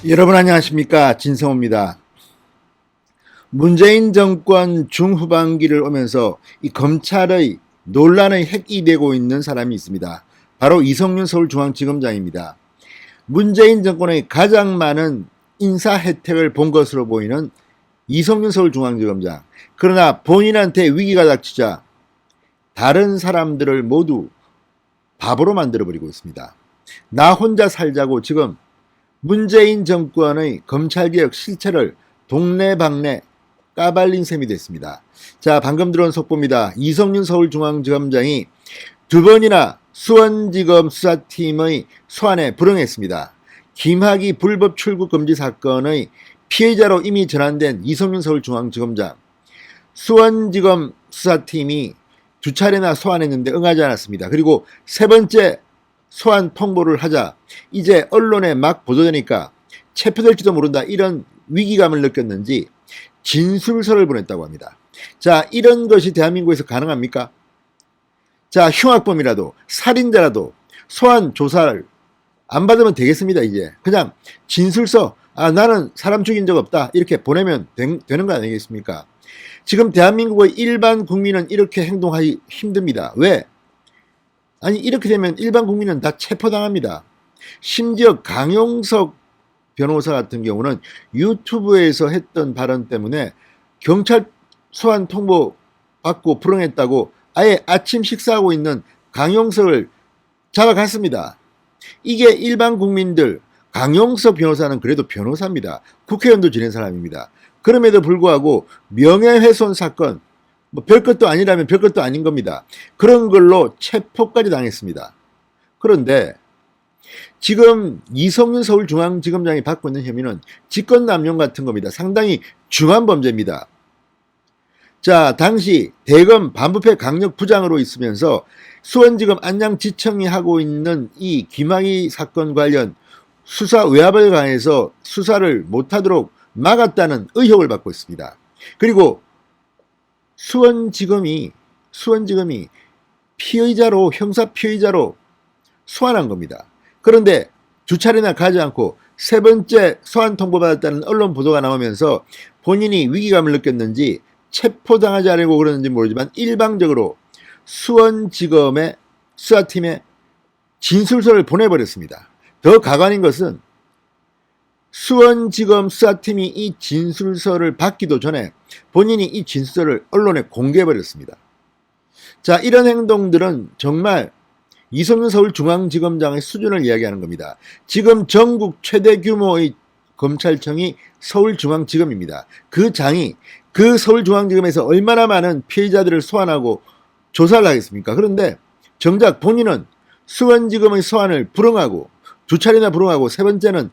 여러분 안녕하십니까, 진성호입니다. 문재인 정권 중후반기를 오면서 이 검찰의 논란의 핵이 되고 있는 사람이 있습니다. 바로 이성윤 서울중앙지검장입니다. 문재인 정권의 가장 많은 인사 혜택을 본 것으로 보이는 이성윤 서울중앙지검장. 그러나 본인한테 위기가 닥치자 다른 사람들을 모두 바보로 만들어버리고 있습니다. 나 혼자 살자고 지금 문재인 정권의 검찰개혁 실체를 동네방네 까발린 셈이 됐습니다. 자, 방금 들어온 속보입니다. 이성윤 서울중앙지검장이 두 번이나 수원지검 수사팀의 소환에 불응했습니다. 김학의 불법 출국 금지 사건의 피해자로 이미 전환된 이성윤 서울중앙지검장, 수원지검 수사팀이 두 차례나 소환했는데 응하지 않았습니다. 그리고 세 번째 소환 통보를 하자 이제 언론에 막 보도되니까 체포될지도 모른다, 이런 위기감을 느꼈는지 진술서를 보냈다고 합니다. 자, 이런 것이 대한민국에서 가능합니까? 자, 흉악범이라도 살인자라도 소환 조사를 안 받으면 되겠습니다. 이제 그냥 진술서, 나는 사람 죽인 적 없다, 이렇게 보내면 되는 거 아니겠습니까? 지금 대한민국의 일반 국민은 이렇게 행동하기 힘듭니다. 왜? 아니, 이렇게 되면 일반 국민은 다 체포당합니다. 심지어 강용석 변호사 같은 경우는 유튜브에서 했던 발언 때문에 경찰 소환 통보 받고 불응했다고 아예 아침 식사하고 있는 강용석을 잡아갔습니다. 이게 일반 국민들, 강용석 변호사는 그래도 변호사입니다. 국회의원도 지낸 사람입니다. 그럼에도 불구하고 명예훼손 사건, 뭐 별것도 아니라면 별것도 아닌 겁니다. 그런 걸로 체포까지 당했습니다. 그런데 지금 이성윤 서울중앙지검장이 받고 있는 혐의는 직권남용 같은 겁니다. 상당히 중한 범죄입니다. 자, 당시 대검 반부패 강력부장으로 있으면서 수원지검 안양지청이 하고 있는 이 김학의 사건 관련 수사 외압을 가해서 수사를 못하도록 막았다는 의혹을 받고 있습니다. 그리고 수원지검이 피의자로, 형사 피의자로 소환한 겁니다. 그런데 두 차례나 가지 않고 세 번째 소환 통보받았다는 언론 보도가 나오면서 본인이 위기감을 느꼈는지 체포당하지 않으려고 그러는지 모르지만 일방적으로 수원지검의 수사팀에 진술서를 보내버렸습니다. 더 가관인 것은 수원지검 수사팀이 이 진술서를 받기도 전에 본인이 이 진술서를 언론에 공개해버렸습니다. 자, 이런 행동들은 정말 이성윤 서울중앙지검장의 수준을 이야기하는 겁니다. 지금 전국 최대 규모의 검찰청이 서울중앙지검입니다. 그 장이 그 서울중앙지검에서 얼마나 많은 피해자들을 소환하고 조사를 하겠습니까? 그런데 정작 본인은 수원지검의 소환을 불응하고 두 차례나 불응하고 세 번째는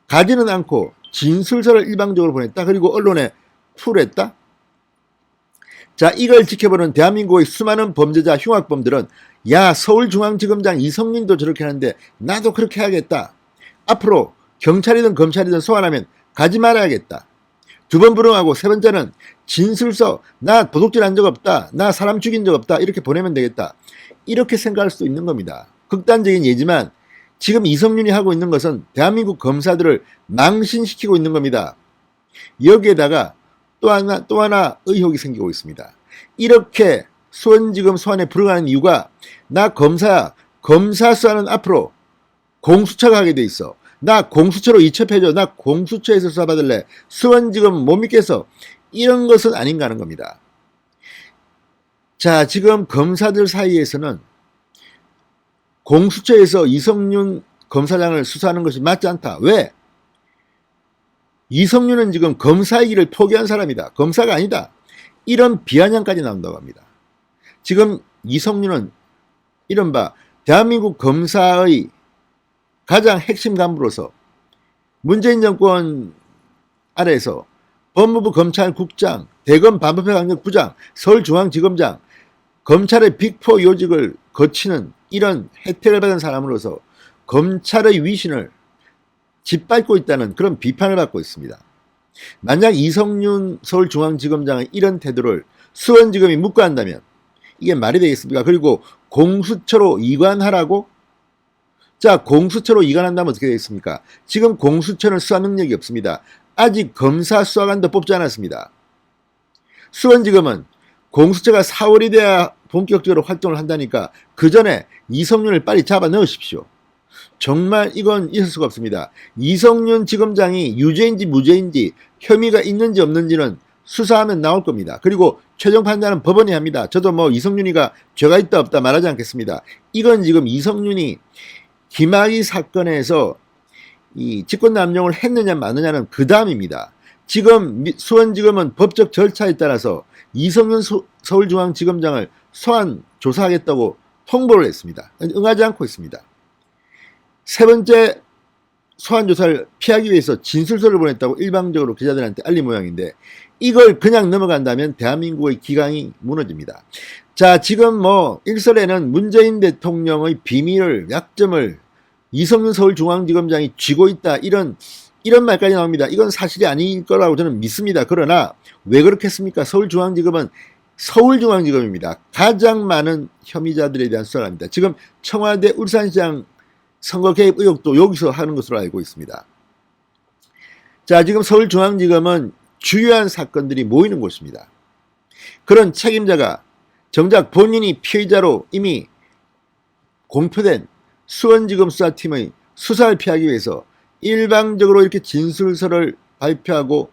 가지는 않고 진술서를 일방적으로 보냈다. 그리고 언론에 풀했다. 자, 이걸 지켜보는 대한민국의 수많은 범죄자, 흉악범들은 야, 서울중앙지검장 이성윤도 저렇게 하는데 나도 그렇게 해야겠다. 앞으로 경찰이든 검찰이든 소환하면 가지 말아야겠다. 두 번 불응하고 세 번째는 진술서, 나 도둑질 한 적 없다, 나 사람 죽인 적 없다, 이렇게 보내면 되겠다. 이렇게 생각할 수도 있는 겁니다. 극단적인 예지만 지금 이성윤이 하고 있는 것은 대한민국 검사들을 망신시키고 있는 겁니다. 여기에다가 또 하나 의혹이 생기고 있습니다. 이렇게 수원지검 소환에 불응하는 이유가 나 검사야, 검사 수사는 앞으로 공수처가 하게 돼 있어, 나 공수처로 이첩해줘, 나 공수처에서 수사받을래, 수원지검 못 믿겠어, 이런 것은 아닌가 하는 겁니다. 자, 지금 검사들 사이에서는 공수처에서 이성윤 검사장을 수사하는 것이 맞지 않다. 왜? 이성윤은 지금 검사의 길을 포기한 사람이다, 검사가 아니다, 이런 비아냥까지 나온다고 합니다. 지금 이성윤은 이른바 대한민국 검사의 가장 핵심 간부로서 문재인 정권 아래에서 법무부 검찰국장, 대검 반부패 강력부장, 서울중앙지검장, 검찰의 빅4 요직을 거치는 이런 혜택을 받은 사람으로서 검찰의 위신을 짓밟고 있다는 그런 비판을 받고 있습니다. 만약 이성윤 서울중앙지검장의 이런 태도를 수원지검이 묵과한다면 이게 말이 되겠습니까? 그리고 공수처로 이관하라고 자, 공수처로 이관한다면 어떻게 되겠습니까? 지금 공수처는 수사 능력이 없습니다. 아직 검사 수사관도 뽑지 않았습니다. 수원지검은 공수처가 4월이 돼야 본격적으로 활동을 한다니까 그 전에 이성윤을 빨리 잡아 넣으십시오. 정말 이건 있을 수가 없습니다. 이성윤 지검장이 유죄인지 무죄인지 혐의가 있는지 없는지는 수사하면 나올 겁니다. 그리고 최종 판단은 법원이 합니다. 저도 뭐 이성윤이가 죄가 있다 없다 말하지 않겠습니다. 이건 지금 이성윤이 김학의 사건에서 이 직권남용을 했느냐 마느냐는 그 다음입니다. 지금 수원지검은 법적 절차에 따라서 이성윤 서울중앙지검장을 소환 조사하겠다고 통보를 했습니다. 응하지 않고 있습니다. 세 번째 소환 조사를 피하기 위해서 진술서를 보냈다고 일방적으로 기자들한테 알린 모양인데 이걸 그냥 넘어간다면 대한민국의 기강이 무너집니다. 자, 지금 뭐 일설에는 문재인 대통령의 비밀을 약점을 이성윤 서울중앙지검장이 쥐고 있다 이런 말까지 나옵니다. 이건 사실이 아닐 거라고 저는 믿습니다. 그러나 왜 그렇겠습니까? 서울중앙지검입니다. 가장 많은 혐의자들에 대한 수사를 합니다. 지금 청와대 울산시장 선거 개입 의혹도 여기서 하는 것으로 알고 있습니다. 자, 지금 서울중앙지검은 주요한 사건들이 모이는 곳입니다. 그런 책임자가 정작 본인이 피의자로 이미 공표된 수원지검 수사팀의 수사를 피하기 위해서 일방적으로 이렇게 진술서를 발표하고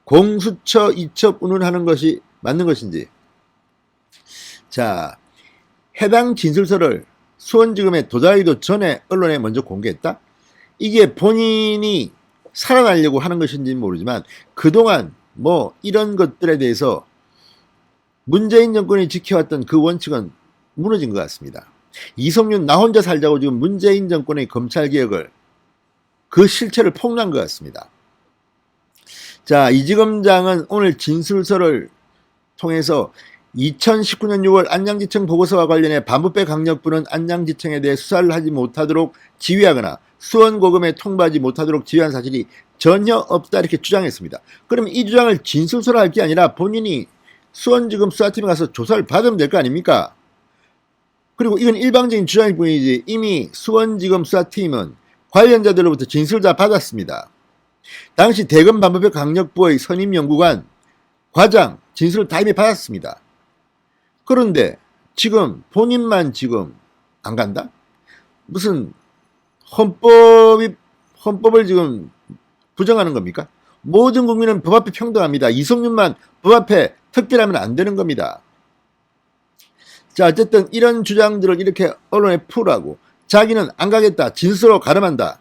공수처 이첩 운운하는 것이 맞는 것인지. 자, 해당 진술서를 수원지검에 도달하기도 전에 언론에 먼저 공개했다? 이게 본인이 살아나려고 하는 것인지는 모르지만 그동안 뭐 이런 것들에 대해서 문재인 정권이 지켜왔던 그 원칙은 무너진 것 같습니다. 이성윤 나 혼자 살자고 지금 문재인 정권의 검찰개혁을 그 실체를 폭로한 것 같습니다. 자, 이 지검장은 오늘 진술서를 통해서 2019년 6월 안양지청 보고서와 관련해 반부패 강력부는 안양지청에 대해 수사를 하지 못하도록 지휘하거나 수원고검에 통보하지 못하도록 지휘한 사실이 전혀 없다 이렇게 주장했습니다. 그럼 이 주장을 진술서로 할 게 아니라 본인이 수원지검 수사팀에 가서 조사를 받으면 될 거 아닙니까? 그리고 이건 일방적인 주장일 뿐이지 이미 수원지검 수사팀은 관련자들로부터 진술을 다 받았습니다. 당시 대검 반부패 강력부의 선임연구관 과장 진술을 다 이미 받았습니다. 그런데 지금 본인만 지금 안 간다? 무슨 헌법을 지금 부정하는 겁니까? 모든 국민은 법 앞에 평등합니다. 이성윤만 법 앞에 특별하면 안 되는 겁니다. 자, 어쨌든 이런 주장들을 이렇게 언론에 풀하고 자기는 안 가겠다. 진술로 가름한다.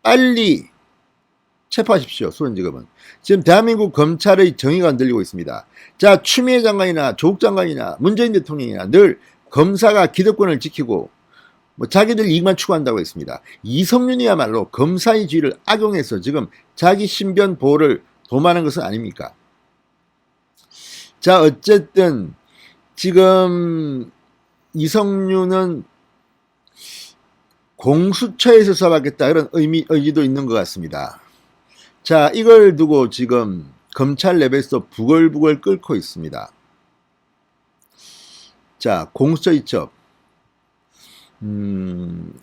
빨리 체포하십시오. 수원지검은. 지금 대한민국 검찰의 정의가 흔들리고 있습니다. 자, 추미애 장관이나 조국 장관이나 문재인 대통령이나 늘 검사가 기득권을 지키고 뭐 자기들 이익만 추구한다고 했습니다. 이성윤이야말로 검사의 지위를 악용해서 지금 자기 신변 보호를 도모하는 것은 아닙니까? 자, 어쨌든 지금 이성윤은 공수처에서 수사받겠다 이런 의지도 있는 것 같습니다. 자, 이걸 두고 지금 검찰 레벨에서 부글부글 끓고 있습니다. 자, 공수처 이첩.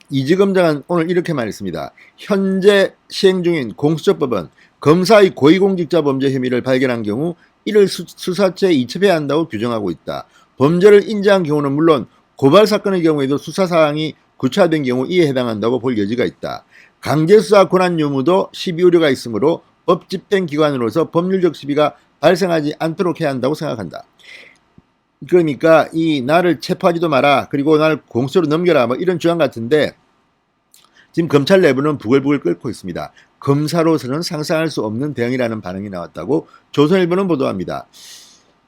이지검장은 오늘 이렇게 말했습니다. 현재 시행 중인 공수처법은 검사의 고위공직자 범죄 혐의를 발견한 경우 이를 수사처에 이첩해야 한다고 규정하고 있다. 범죄를 인지한 경우는 물론 고발 사건의 경우에도 수사사항이 구체화된 경우 이에 해당한다고 볼 여지가 있다. 강제수사 권한 유무도 시비 우려가 있으므로 법 집행 기관으로서 법률적 시비가 발생하지 않도록 해야 한다고 생각한다. 그러니까 이 나를 체포하지도 마라 그리고 나를 공수처로 넘겨라 뭐 이런 주장 같은데 지금 검찰 내부는 부글부글 끓고 있습니다. 검사로서는 상상할 수 없는 대응이라는 반응이 나왔다고 조선일보는 보도합니다.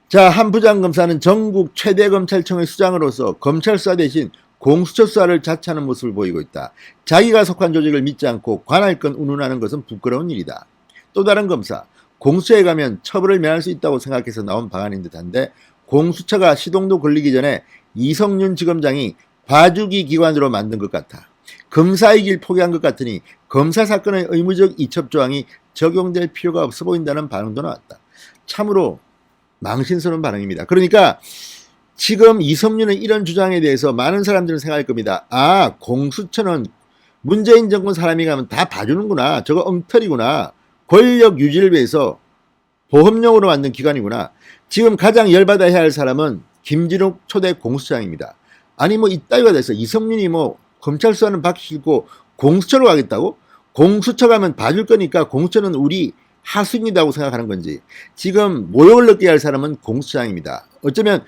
자, 한 부장검사는 전국 최대 검찰청의 수장으로서 검찰 수사 대신 공수처 수사를 자처하는 모습을 보이고 있다. 자기가 속한 조직을 믿지 않고 관할 건 운운하는 것은 부끄러운 일이다. 또 다른 검사, 공수처에 가면 처벌을 면할 수 있다고 생각해서 나온 방안인 듯한데 공수처가 시동도 걸리기 전에 이성윤 지검장이 봐주기 기관으로 만든 것 같아. 검사의 길 포기한 것 같으니 검사 사건의 의무적 이첩 조항이 적용될 필요가 없어 보인다는 반응도 나왔다. 참으로 망신스러운 반응입니다. 그러니까 지금 이성윤의 이런 주장에 대해서 많은 사람들은 생각할 겁니다. 아, 공수처는 문재인 정권 사람이 가면 다 봐주는구나. 저거 엉터리구나. 권력 유지를 위해서 보험용으로 만든 기관이구나. 지금 가장 열받아 해야 할 사람은 김진욱 초대 공수처장입니다. 아니 뭐 이따위가 됐어. 이성윤이 뭐 검찰 수사는 받기 싫고 공수처로 가겠다고? 공수처 가면 봐줄 거니까 공수처는 우리 하수인이라고 생각하는 건지. 지금 모욕을 느껴야 할 사람은 공수처장입니다. 어쩌면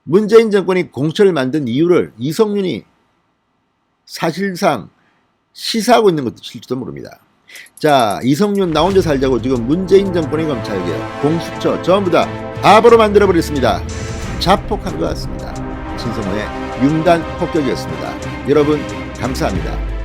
문재인 정권이 공수처를 만든 이유를 이성윤이 사실상 시사하고 있는 것도 실지도 모릅니다. 자, 이성윤 나 혼자 살자고 지금 문재인 정권의 검찰개혁, 공수처 전부 다 바보로 만들어버렸습니다. 자폭한 것 같습니다. 신성호의 융단 폭격이었습니다. 여러분 감사합니다.